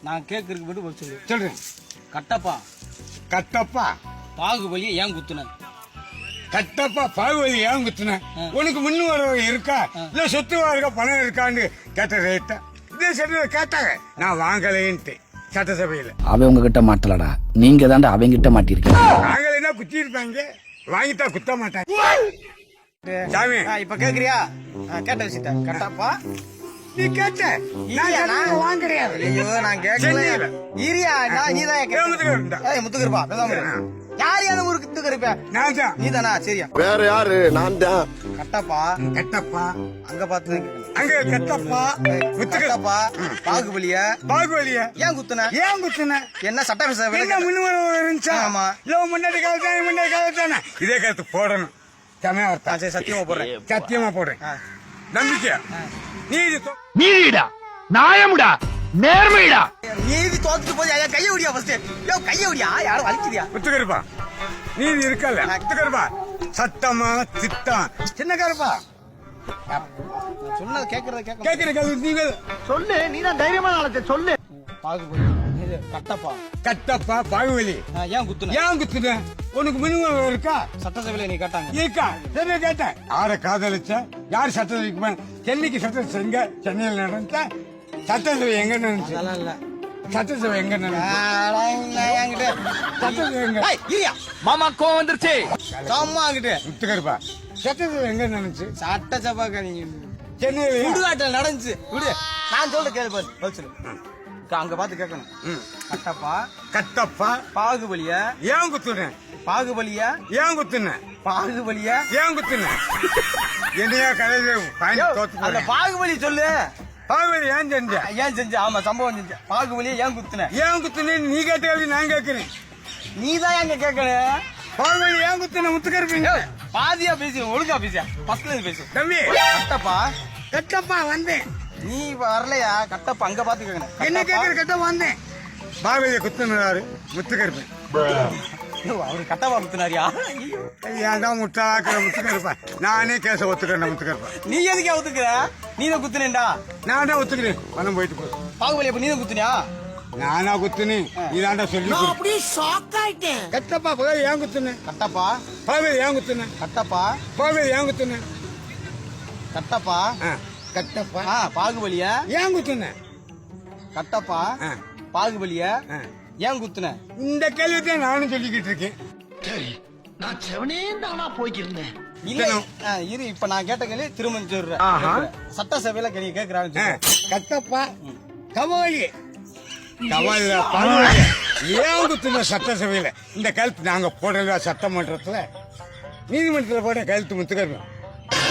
நான் கேக்குறதுக்கு மட்டும் பதில் சொல்லு. சொல்றேன். கட்டப்பா கட்டப்பா பாகுபலியை ஏன் குத்துன? கட்டப்பா பாகுபலி ஏன் குத்துன? உனக்கு முன்னு வரவு இருக்கா இல்ல சொத்து இருக்கா பணம் இருக்கான்னு கேட்ட ரேட்டா இதே சட்டத்தை கேட்டாங்க. நான் வாங்கலேன்ட்டு சட்டசபையில. அவன் உங்ககிட்ட மாட்டலடா, நீங்க தாண்டா அவங்கிட்ட மாட்டிருக்கீங்க. வாங்கலைன்னா குத்தி இருப்பாங்க, வாங்கிட்டா குத்த மாட்டாங்க. சாமி இப்ப கேக்குறியா? கேட்ட விஷயத்த கட்டப்பா நீ கேட்ட வாங்க கிடையாது. ஐயோ நான் கேட்கல. இரியா நீதான் முத்துக்கருப்பா பேசாம யார் யாரும் ஒரு முத்துக்கருப்ப நான் தான். நீதானா? சரியா வேற யாரு? நான் தான். கட்டப்பா கட்டப்பா அங்க பாத்து அங்க கட்டப்பா முத்துக்கருப்பா பாகுபலிய பாகுபலிய ஏன் குத்துன? ஏன் குத்துன? என்ன சட்டம் என்ன முன்னு இருந்துச்சா? ஆமா. இல்ல முன்னாடி காலத்தானே முன்னாடி காலத்தானே இதே கருத்து போடணும். சமயம் சரி சத்தியமா போடுறேன். சத்தியமா போடுறேன். நம்பிக்கை நீதிடா, நியாயம்டா, நேர்மைடா. நீதி தோத்துட்டு போய் கைய விடியா ஃபர்ஸ்ட். யோ கைய விடியா, யாரும் வலிக்குதியா? முத்துக்கருப்பா நீதி இருக்கல. முத்துக்கருப்பா சட்டமா திட்டம் சின்ன கருப்பா சொன்னது கேக்குறத கேக்குற கல்வி நீங்க சொல்லு, நீதான் தைரியமான ஆளத்தை சொல்லு. பாகுபலி கட்டப்பா கட்டப்பா பாகுபலி ஏன் குத்துன? ஏன் குத்துன? உனக்கு மினிமம் இருக்கா? சட்டசபையில நீ கேட்டாங்க. இருக்கா? சரி கேட்டேன். யார காதலிச்ச? யார் சட்டசபைக்கு சென்னைக்கு சட்டம் செஞ்ச? சென்னையில் நடந்த சட்டசபை எங்க நடந்துச்சு? அதெல்லாம் இல்ல. சட்டசபை எங்க நடந்துச்சு? சட்டசபை எங்க? மாமா கோவம் வந்துருச்சு. முத்துக்கருப்பா சட்டசபை எங்க நடந்துச்சு? சட்டசபை சென்னையில் சுடுகாட்டில் நடந்துச்சு. விடு நான் சொல்ற கேள்வி பதில் சொல்லு. அங்க பாத்து கேட்கணும். கட்டப்பா கட்டப்பா பாகுபலிய ஏன் குத்துன? பாகுபலிய ஏன் குத்துன? பாகுபலிய ஏன் குத்துன? என்னையா கடையில அந்த பாகுபலி சொல்லு. பாகுபலி ஏன் செஞ்ச? ஏன் செஞ்ச? ஆமா சம்பவம் செஞ்ச. பாகுபலிய ஏன் குத்துன? ஏன் குத்துன? நீ கேட்ட நான் கேட்கிறேன். நீதான் எங்க கேட்கணும். பாகுபலி ஏன் குத்துன? முத்துக்கருப்பீங்க பாதியா பேசி ஒழுங்கா பேசியா பக்கத்துல பேசு. தம்பி கட்டப்பா கட்டப்பா வந்தேன். நீ வரலையா? கட்டப்பா அங்க பாத்து கேட்கணும். என்ன கேட்கற? கட்டப்பா வந்தேன். பாகுபலிய குத்துனாரு முத்துக்கருப்பேன். அவரு கட்டப்பா குத்துனாரியா? ஏன்டா முட்டாளாக்குற முத்துக்கருப்பா? நானே கேச ஒத்துக்கிறேன் முத்துக்கருப்பா. நீ எதுக்கே ஒத்துக்கிற? நீதான் குத்துனேன்டா. நான் தான் ஒத்துக்கிறேன். பணம் போயிட்டு போ. பாகுபலி அப்ப நீதான் குத்துனியா? நானா குத்துனே? நீதாண்டா சொல்லி அப்படியே ஷாக் ஆயிட்டேன். கட்டப்பா போய் ஏன் குத்துன? கட்டப்பா பாகுபலி ஏன் குத்துன? கட்டப்பா பாகுபலி ஏன் குத்துன? கட்டப்பா கட்டப்பா பாகுபலிய ஏன் குத்துன? கட்டப்பா பாகுபலிய ஏன் குத்துன? இந்த கேள்விதான் நானும் சொல்லிக்கிட்டு இருக்கேன். நான் செவனே தானா போய்க்கிருந்தேன். இல்ல இரு இப்ப நான் கேட்ட கேள்வி திரும்ப சொல்றேன். சட்டசபையில கேள்வி கேக்குறாங்க. கட்டப்பா கவாலி கவால பாகுபலி ஏன் குத்துன? சட்டசபையில இந்த கழுத்து நாங்க போடுறதா சட்டமன்றத்துல நீதிமன்றத்துல போட கழுத்து முத்துக்கருப்போம்.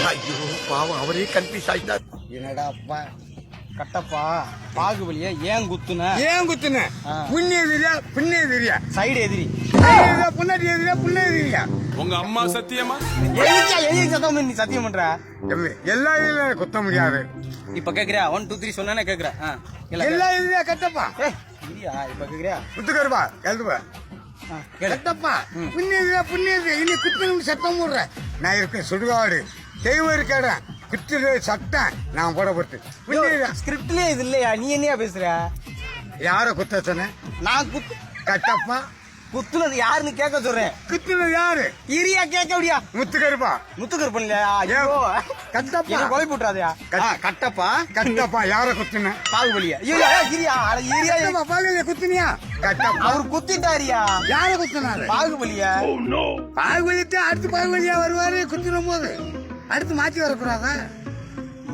ஐயோ பாவம், அவரே கன்ஃபியூஸ் ஆயிட்டார். என்னடா அப்பா கட்டப்பா பாகுபலிய ஏன் குத்துன? ஏன் குத்துன? புண்ணிய எதிரியா பின்ன எதிரியா? சைடு எதிரி. புண்ணாடி எதிரியா புண்ண எதிரியா? உங்க அம்மா சத்தியமா? எதுக்கு சத்தம் நீ சத்தியம் பண்ற? எல்லா எதிரியும் குத்த முடியாது. இப்ப கேக்குறியா? 1 2 3 சொன்னானே கேக்குற. எல்லா எதிரியா கட்டப்பா இப்ப கேக்குறியா? முத்துக்கருப்பா எழுதுப்பா கட்டப்பா புண்ணிய எதிரியா புண்ணிய எதிரியா? இனி குத்துன்னு சத்தம் போடுற. நான் இருக்கேன் சுடுகாடு தெய்வம் இருக்காட குத்து சட்டம் நான் போடப்பட்டு ஸ்கிரிப்ட்லயே இது இல்லையா? நீ என்னையா பேசுற? யார குத்த சொன்ன? நான் கட்டப்பா குத்துனது யாருன்னு கேட்க சொல்றேன். குத்துனது யாரு? இரியா கேட்க முடியா? முத்துக்கருப்பா முத்துக்கருப்பன் இல்லையா? கட்டப்பா கொலை போட்டுறாதயா? கட்டப்பா கட்டப்பா யார குத்துன? பாகுபலியா? பாகுபலிய குத்துனியா? கட்டப்பா அவரு குத்திட்டாரியா? யார குத்துனாரு? பாகுபலியா? பாகுபலிட்டு அடுத்து பாகுபலியா வருவாரு. குத்துன போது அடுத்து மாத்தி வரக்கூடாதா?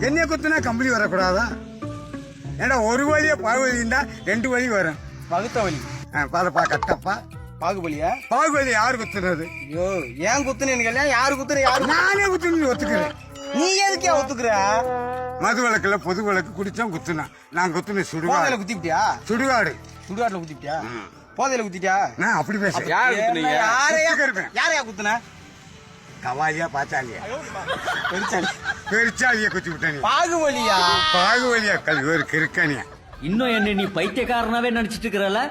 என்னைய குத்துனா கம்பளி வரக்கூடாதா? ஏன்னா ஒரு வழியா பாகுபலிண்டா 2 வழி வரும். வகுத்த வழி. பாருப்பா கட்டப்பா பாகுபலியா? பாகுபலி யாரு குத்துனது? ஐயோ ஏன் குத்துனீங்க? யாரு குத்துற? யாரு? நானே குத்துன்னு ஒத்துக்கிறேன். நீ எதுக்கே ஒத்துக்குற? மது விளக்குல பொது விளக்கு குடிச்சா குத்துனா நான் குத்துன சுடுகாடு. குத்திட்டியா? சுடுகாடு சுடுகாட்டுல குத்திட்டியா? போதையில குத்திட்டியா? நான் அப்படி பேசுறேன். யாரையா குத்துன? கவாலியா பாச்சாலியா? பெருச்சாலி. பெருச்சாலிய குத்தி விட்டானி. பாகுபலியா? பாகுபலியா கல்வி ஒரு கிறுக்கனியா? இன்னும் என்ன நீ பைத்தியக்காரனாவே நினைச்சிட்டு இருக்கிறல?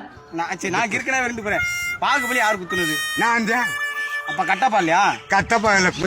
நான் கிறுக்கனா இருந்து போறேன். பாகுபலி யாரு குத்துனது? நான் தான். அப்ப கட்டப்பா இல்லையா? கட்டப்பா